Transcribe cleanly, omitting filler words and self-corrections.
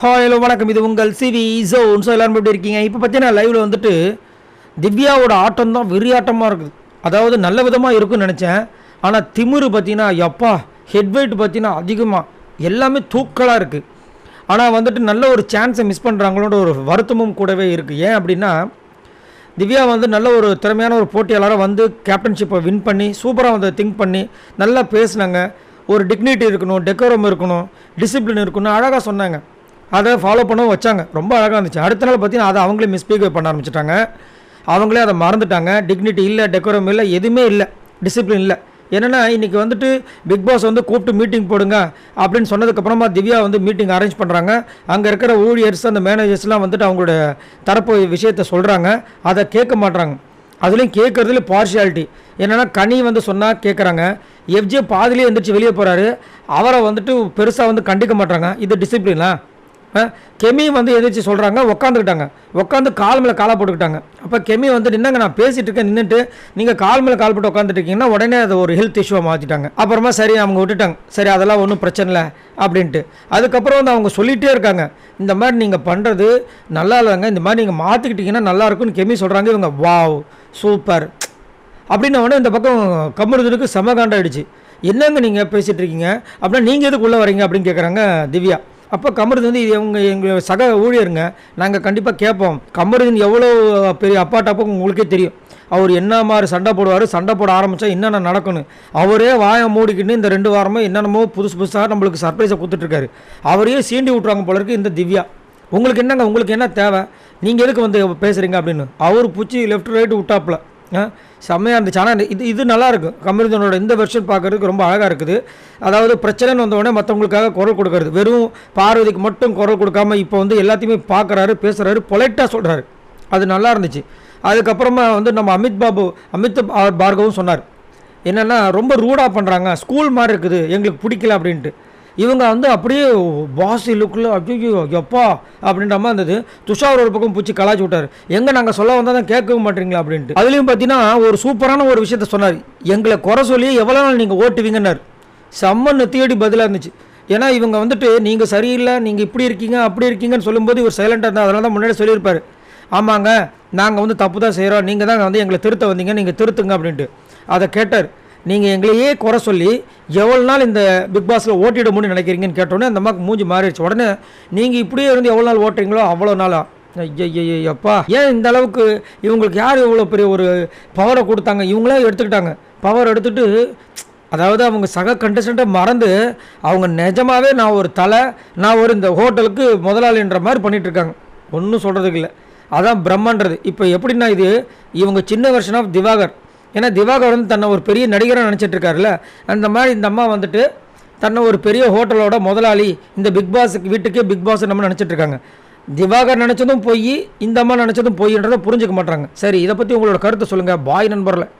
Hello வணக்கம். இது உங்கள் சிவி ஜோன். ஸோ எல்லாரும் எப்படி இருக்கீங்க? இப்போ பார்த்தீங்கன்னா லைவில் வந்துட்டு திவ்யாவோட ஆட்டம் தான் வெறியாட்டமாக இருக்குது. அதாவது நல்ல விதமாக இருக்குன்னு நினச்சேன். ஆனால் திமிரு பார்த்தீங்கன்னா எப்பா ஹெட் வெயிட் பார்த்தீங்கன்னா அதிகமாக எல்லாமே தூக்கலாக இருக்குது. ஆனால் வந்துட்டு நல்ல ஒரு சான்ஸை மிஸ் பண்ணுறாங்களோட ஒரு வருத்தமும் கூடவே இருக்குது. ஏன் அப்படின்னா திவ்யா வந்து நல்ல ஒரு திறமையான ஒரு போட்டியாளராக வந்து கேப்டன்ஷிப்பை வின் பண்ணி சூப்பராக வந்து திங்க் பண்ணி நல்லா பேசினாங்க. ஒரு டிக்னிட்டி இருக்கணும், டெக்கோரம் இருக்கணும், டிசிப்ளின் இருக்கணும், அழகாக சொன்னாங்க. அதை ஃபாலோ பண்ணவும் வச்சாங்க. ரொம்ப அழகாக இருந்துச்சு. அடுத்த நாள் பார்த்தீங்கன்னா அதை அவங்களே மிஸ்பீக் பண்ண ஆரம்பிச்சிட்டாங்க. அவங்களே அதை மறந்துட்டாங்க. டிக்னிட்டி இல்லை, டெக்கோரம் இல்லை, எதுவுமே இல்லை, டிசிப்ளின் இல்லை. என்னென்னா இன்றைக்கி வந்துட்டு பிக் பாஸ் வந்து கூப்பிட்டு மீட்டிங் போடுங்க அப்படின்னு சொன்னதுக்கப்புறமா திவ்யா வந்து மீட்டிங் அரேஞ்ச் பண்ணுறாங்க. அங்கே இருக்கிற ஊழியர்ஸ் அந்த மேனேஜர்ஸ்லாம் வந்துட்டு அவங்களோட தரப்பு விஷயத்தை சொல்கிறாங்க. அதை கேட்க மாட்றாங்க. அதுலேயும் கேட்குறதுல பார்ஷியாலிட்டி என்னென்னா கனி வந்து சொன்னால் கேட்குறாங்க. எஃப்ஜே பாதிலே எழுந்திரிச்சு வெளியே போகிறாரு. அவரை வந்துட்டு பெருசாக வந்து கண்டிக்க மாட்டாங்க. இது டிசிப்ளினா? கெமி வந்து எதிர்த்து சொல்கிறாங்க. உட்காந்துக்கிட்டாங்க. உட்காந்து கால் மேலே காலை போட்டுக்கிட்டாங்க. அப்போ கெமி வந்து நின்னாங்க, நான் பேசிகிட்டு இருக்கேன், நின்றுட்டு நீங்கள் கால் மேலே கால் போட்டு உட்காந்துட்டு இருக்கீங்கன்னா உடனே அதை ஒரு ஹெல்த் இஷ்யூவாக மாற்றிட்டாங்க. அப்புறமா சரி அவங்க விட்டுட்டாங்க. சரி அதெல்லாம் ஒன்றும் பிரச்சனை இல்லை அப்படின்ட்டு. அதுக்கப்புறம் வந்து அவங்க சொல்லிகிட்டே இருக்காங்க, இந்த மாதிரி நீங்கள் பண்ணுறது நல்லா இல்லைங்க, இந்த மாதிரி நீங்கள் மாற்றிக்கிட்டிங்கன்னா நல்லாயிருக்குன்னு கெமி சொல்கிறாங்க. இவங்க வாவ் சூப்பர் அப்படின்ன உடனே இந்த பக்கம் கம்முறதுக்கு செமகாண்டாயிடுச்சு. என்னங்க நீங்கள் பேசிகிட்டு இருக்கீங்க அப்படின்னா நீங்கள் எதுக்குள்ளே வரீங்க அப்படின்னு கேட்குறாங்க திவ்யா. அப்போ கமருது வந்து இது எங்கள் சக ஊழியருங்க, நாங்கள் கண்டிப்பாக கேட்போம். கமருதன் எவ்வளோ பெரிய அப்பாட்டப்போ உங்களுக்கே தெரியும். அவர் என்ன மாதிரி சண்டை போடுவார், சண்டை போட ஆரம்பித்தா என்னென்ன நடக்கணும். அவரே வாயை மூடிக்கிட்டு இந்த 2 வாரமாக என்னென்னமோ புதுசாக நம்மளுக்கு சர்ப்ரைஸை கொடுத்துட்ருக்காரு. அவரையே சீண்டி விட்ருவாங்க போல இருக்குது இந்த திவ்யா. உங்களுக்கு என்னங்க, உங்களுக்கு என்ன தேவை, நீங்கள் எதுக்கு வந்து பேசுகிறீங்க அப்படின்னு அவர் பூச்சி லெஃப்ட் ரைட்டு விட்டாப்புல செம்மையாக இருந்துச்சு. ஆனால் இது நல்லாயிருக்கு. கமருதனோட இந்த வெர்ஷன் பார்க்குறதுக்கு ரொம்ப அழகாக இருக்குது. அதாவது பிரச்சனைன்னு வந்தவுடனே மற்றவங்களுக்காக குரல் கொடுக்கறது, வெறும் பார்வதிக்கு மட்டும் குரல் கொடுக்காம இப்போ வந்து எல்லாத்தையுமே பார்க்குறாரு, பேசுகிறாரு, பொலைட்டாக சொல்கிறாரு. அது நல்லா இருந்துச்சு. அதுக்கப்புறமா வந்து நம்ம அமித் பார்கவும் சொன்னார், என்னென்னா ரொம்ப ரூடாக பண்ணுறாங்க, ஸ்கூல் மாதிரி இருக்குது, எங்களுக்கு பிடிக்கல அப்படின்ட்டு. இவங்க வந்து அப்படியே பாசி லுக்கில் ஐயோ எப்பா அப்படின்ற மாதிரி இருந்தது. துஷார் ஒரு பக்கம் பூச்சி கலாச்சி விட்டார். எங்கே நாங்கள் சொல்ல வந்தால் தான் கேட்கவும் மாட்டீங்களா அப்படின்ட்டு. அதுலேயும் பார்த்தீங்கன்னா ஒரு சூப்பரான ஒரு விஷயத்த சொன்னார். எங்களை குறை சொல்லி எவ்வளோ நாள் நீங்கள் ஓட்டுவீங்கன்னார். செம்ம நெத்தியடி பதிலாக இருந்துச்சு. ஏன்னா இவங்க வந்துட்டு நீங்கள் சரியில்லை, நீங்கள் இப்படி இருக்கீங்க அப்படி இருக்கீங்கன்னு சொல்லும்போது இவர் சைலண்டாக இருந்தால் அதனால தான் முன்னாடி சொல்லியிருப்பார். ஆமாங்க நாங்கள் வந்து தப்பு தான் செய்கிறோம், நீங்கள் தான் வந்து எங்களை திருத்த வந்தீங்க, நீங்கள் திருத்துங்க அப்படின்ட்டு. அதை கேட்டார். நீங்கள் எங்களையே குறை சொல்லி எவ்வளோ நாள் இந்த பிக் பாஸில் ஓட்டிட முடியும்னு நினைக்கிறீங்கன்னு கேட்டோன்னே அந்த அம்மாவுக்கு மூஞ்சி மாறிடுச்சு. உடனே நீங்கள் இப்படியே இருந்து எவ்வளோ நாள் ஓட்டுறீங்களோ அவ்வளோ நாளா ஐயப்பா, ஏன் இந்த அளவுக்கு இவங்களுக்கு யார் எவ்வளோ பெரிய ஒரு பவரை கொடுத்தாங்க, இவங்களே எடுத்துக்கிட்டாங்க. பவர் எடுத்துகிட்டு அதாவது அவங்க சக கண்டஸ்டண்ட்டை மறந்து அவங்க நிஜமாகவே நான் ஒரு தலை, நான் ஒரு இந்த ஹோட்டலுக்கு முதலாளின்ற மாதிரி பண்ணிகிட்ருக்காங்க. ஒன்றும் சொல்கிறதுக்கு இல்லை. அதான் பிரம்மன்றது. இப்போ எப்படின்னா இது இவங்க சின்ன வெர்ஷன் ஆஃப் திவாகர். ஏன்னா திவாகர் வந்து தன்னை ஒரு பெரிய நடிகராக நினச்சிட்ருக்காருல்ல, அந்த மாதிரி இந்த அம்மா வந்துட்டு தன்னை ஒரு பெரிய ஹோட்டலோட முதலாளி, இந்த பிக் பாஸுக்கு வீட்டுக்கே பிக் பாஸ் நம்ம நினச்சிட்ருக்காங்க. திவாகர் நினச்சதும் போய், இந்த அம்மா நினச்சதும் போயின்றதை புரிஞ்சுக்க மாட்டாங்க. சரி, இதை பற்றி உங்களோட கருத்தை சொல்லுங்கள் பாய் நண்பரில்.